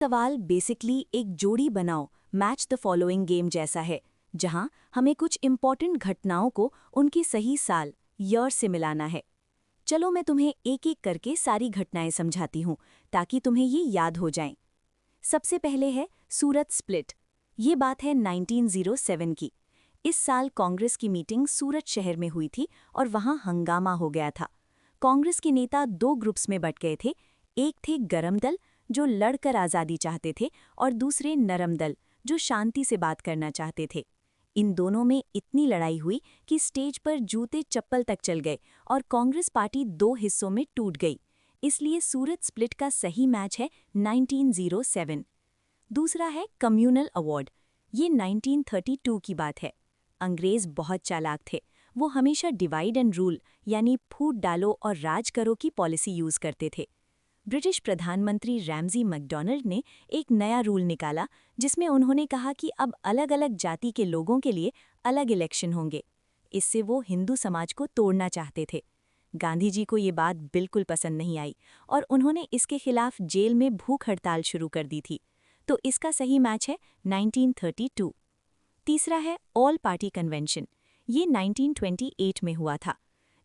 सवाल बेसिकली एक जोड़ी बनाओ मैच द फॉलोइंग गेम जैसा है, जहां हमें कुछ इंपॉर्टेंट घटनाओं को उनके सही साल ईयर से मिलाना है। चलो मैं तुम्हें एक एक करके सारी घटनाएं समझाती हूं ताकि तुम्हें ये याद हो जाएं। सबसे पहले है सूरत स्प्लिट। ये बात है 1907 की। इस साल कांग्रेस की मीटिंग सूरत शहर में हुई थी और वहां हंगामा हो गया था। कांग्रेस के नेता दो ग्रुप्स में बट गए थे। एक थे गरम दल जो लड़कर आज़ादी चाहते थे और दूसरे नरम दल जो शांति से बात करना चाहते थे। इन दोनों में इतनी लड़ाई हुई कि स्टेज पर जूते चप्पल तक चल गए और कांग्रेस पार्टी दो हिस्सों में टूट गई। इसलिए सूरत स्प्लिट का सही मैच है 1907। दूसरा है कम्युनल अवार्ड। ये 1932 की बात है। अंग्रेज बहुत चालाक थे। वो हमेशा डिवाइड एंड रूल यानी फूट डालो और राज करो की पॉलिसी यूज करते थे। ब्रिटिश प्रधानमंत्री रैमजी मैकडॉनल्ड ने एक नया रूल निकाला जिसमें उन्होंने कहा कि अब अलग अलग जाति के लोगों के लिए अलग इलेक्शन होंगे। इससे वो हिंदू समाज को तोड़ना चाहते थे। गांधी जी को ये बात बिल्कुल पसंद नहीं आई और उन्होंने इसके खिलाफ जेल में भूख हड़ताल शुरू कर दी थी। तो इसका सही मैच है 1932। तीसरा है ऑल पार्टी कन्वेंशन। ये 1928 में हुआ था।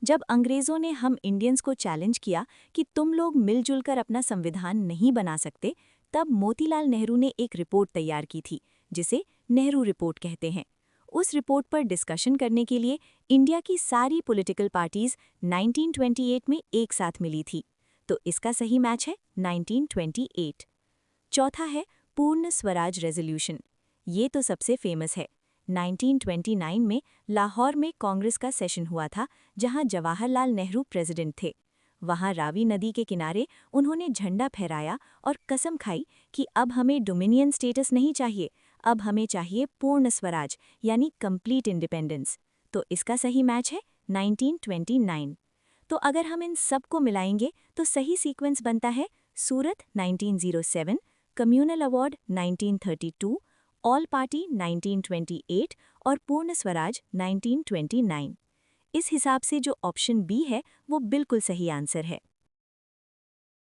जब अंग्रेज़ों ने हम इंडियंस को चैलेंज किया कि तुम लोग मिलजुल कर अपना संविधान नहीं बना सकते, तब मोतीलाल नेहरू ने एक रिपोर्ट तैयार की थी जिसे नेहरू रिपोर्ट कहते हैं। उस रिपोर्ट पर डिस्कशन करने के लिए इंडिया की सारी पॉलिटिकल पार्टीज 1928 में एक साथ मिली थी। तो इसका सही मैच है 1928। चौथा है पूर्ण स्वराज रेजोल्यूशन। ये तो सबसे फेमस है। 1929 में लाहौर में कांग्रेस का सेशन हुआ था जहां जवाहरलाल नेहरू प्रेसिडेंट थे। वहां रावी नदी के किनारे उन्होंने झंडा फहराया और कसम खाई कि अब हमें डोमिनियन स्टेटस नहीं चाहिए, अब हमें चाहिए पूर्ण स्वराज यानी कंप्लीट इंडिपेंडेंस। तो इसका सही मैच है 1929। तो अगर हम इन सब को मिलाएंगे तो सही सीक्वेंस बनता है सूरत 1907, कम्युनल अवार्ड 1932, ऑल पार्टी 1928 और पूर्ण स्वराज 1929। इस हिसाब से जो ऑप्शन बी है वो बिल्कुल सही आंसर है।